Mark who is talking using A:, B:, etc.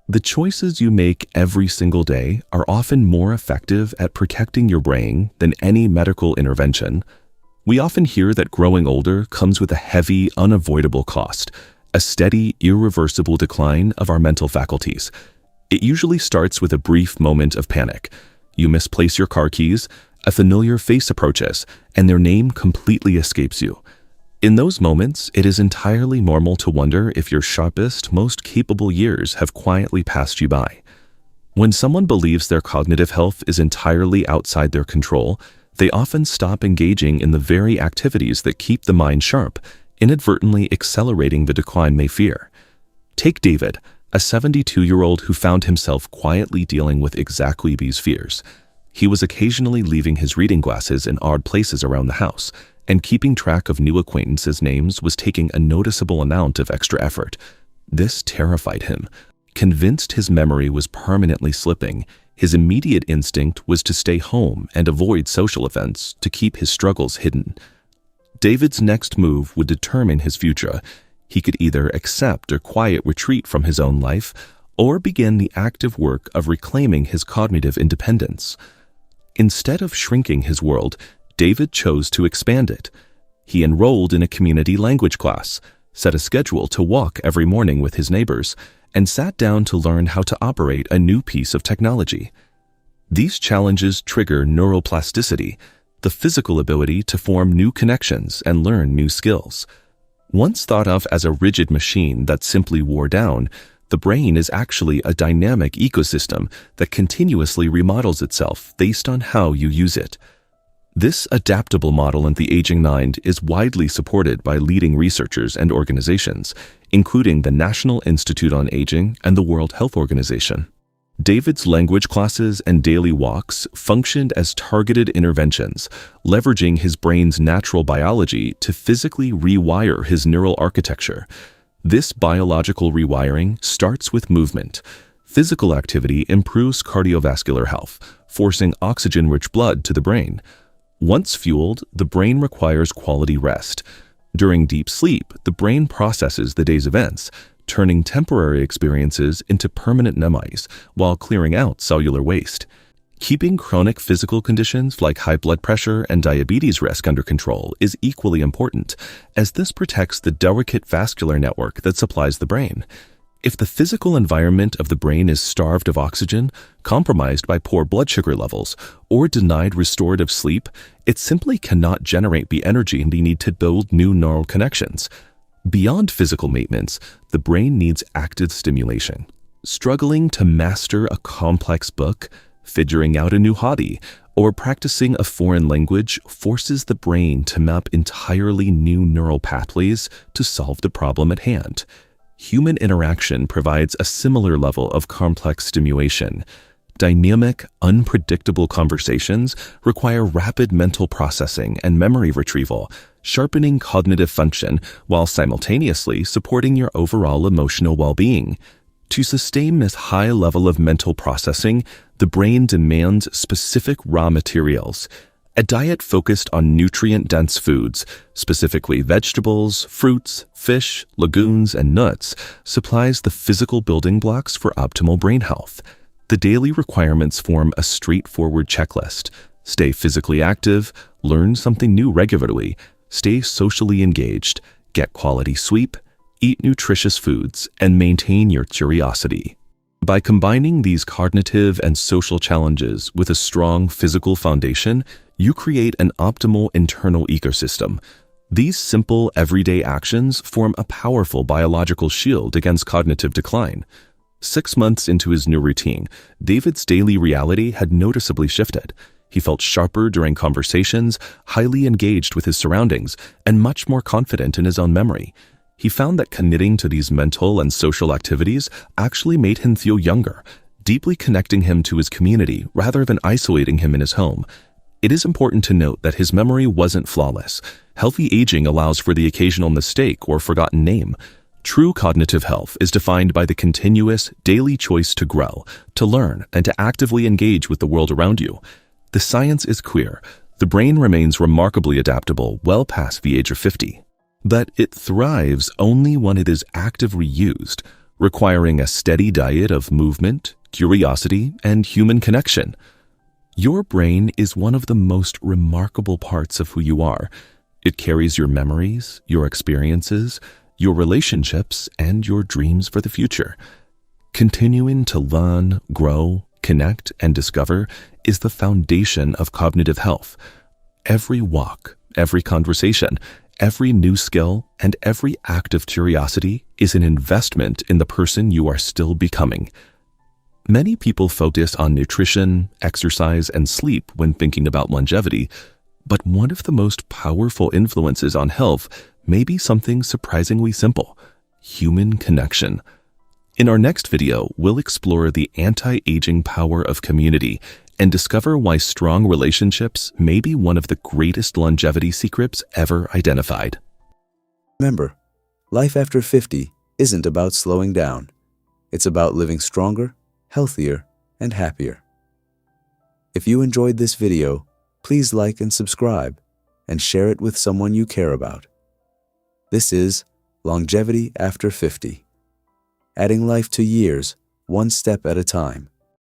A: The choices you make every single day are often more effective at protecting your brain than any medical intervention. We often hear that growing older comes with a heavy, unavoidable cost, a steady, irreversible decline of our mental faculties. It usually starts with a brief moment of panic. You misplace your car keys, a familiar face approaches, and their name completely escapes you. In those moments, it is entirely normal to wonder if your sharpest, most capable years have quietly passed you by. When someone believes their cognitive health is entirely outside their control, they often stop engaging in the very activities that keep the mind sharp, inadvertently accelerating the decline they fear. Take David, a 72-year-old who found himself quietly dealing with exactly these fears. He was occasionally leaving his reading glasses in odd places around the house, and keeping track of new acquaintances' names was taking a noticeable amount of extra effort. This terrified him. Convinced his memory was permanently slipping, his immediate instinct was to stay home and avoid social events to keep his struggles hidden. David's next move would determine his future. He could either accept a quiet retreat from his own life or begin the active work of reclaiming his cognitive independence. Instead of shrinking his world, David chose to expand it. He enrolled in a community language class, set a schedule to walk every morning with his neighbors, and sat down to learn how to operate a new piece of technology. These challenges trigger neuroplasticity, the physical ability to form new connections and learn new skills. Once thought of as a rigid machine that simply wore down, the brain is actually a dynamic ecosystem that continuously remodels itself based on how you use it. This adaptable model in the aging mind is widely supported by leading researchers and organizations, including the National Institute on Aging and the World Health Organization. David's language classes and daily walks functioned as targeted interventions, leveraging his brain's natural biology to physically rewire his neural architecture. This biological rewiring starts with movement. Physical activity improves cardiovascular health, forcing oxygen-rich blood to the brain. Once fueled, the brain requires quality rest. During deep sleep, the brain processes the day's events, turning temporary experiences into permanent memories while clearing out cellular waste. Keeping chronic physical conditions like high blood pressure and diabetes risk under control is equally important, as this protects the delicate vascular network that supplies the brain. If the physical environment of the brain is starved of oxygen, compromised by poor blood sugar levels, or denied restorative sleep, it simply cannot generate the energy needed to build new neural connections. Beyond physical maintenance, the brain needs active stimulation. Struggling to master a complex book, figuring out a new hobby, or practicing a foreign language forces the brain to map entirely new neural pathways to solve the problem at hand. Human interaction provides a similar level of complex stimulation. Dynamic, unpredictable conversations require rapid mental processing and memory retrieval, sharpening cognitive function while simultaneously supporting your overall emotional well-being. To sustain this high level of mental processing, the brain demands specific raw materials. A diet focused on nutrient-dense foods, specifically vegetables, fruits, fish, legumes, and nuts, supplies the physical building blocks for optimal brain health. The daily requirements form a straightforward checklist. Stay physically active, learn something new regularly, stay socially engaged, get quality sleep, eat nutritious foods, and maintain your curiosity. By combining these cognitive and social challenges with a strong physical foundation, you create an optimal internal ecosystem. These simple, everyday actions form a powerful biological shield against cognitive decline. 6 months into his new routine, David's daily reality had noticeably shifted. He felt sharper during conversations, highly engaged with his surroundings, and much more confident in his own memory. He found that committing to these mental and social activities actually made him feel younger, deeply connecting him to his community rather than isolating him in his home. It is important to note that his memory wasn't flawless. Healthy aging allows for the occasional mistake or forgotten name. True cognitive health is defined by the continuous, daily choice to grow, to learn, and to actively engage with the world around you. The science is clear. The brain remains remarkably adaptable well past the age of 50. But it thrives only when it is actively used. requiring a steady diet of movement, curiosity, and human connection. Your brain is one of the most remarkable parts of who you are. It carries your memories, your experiences, your relationships, and your dreams for the future. Continuing to learn, grow, connect, and discover is the foundation of cognitive health. Every walk, every conversation, every new skill, and every act of curiosity is an investment in the person you are still becoming. Many people focus on nutrition, exercise, and sleep when thinking about longevity, but one of the most powerful influences on health may be something surprisingly simple: human connection. In our next video, we'll explore the anti-aging power of community and discover why strong relationships may be one of the greatest longevity secrets ever identified.
B: Remember, life after 50 isn't about slowing down. It's about living stronger, healthier, and happier. If you enjoyed this video, please like and subscribe, and share it with someone you care about. This is Longevity After 50, adding life to years, one step at a time.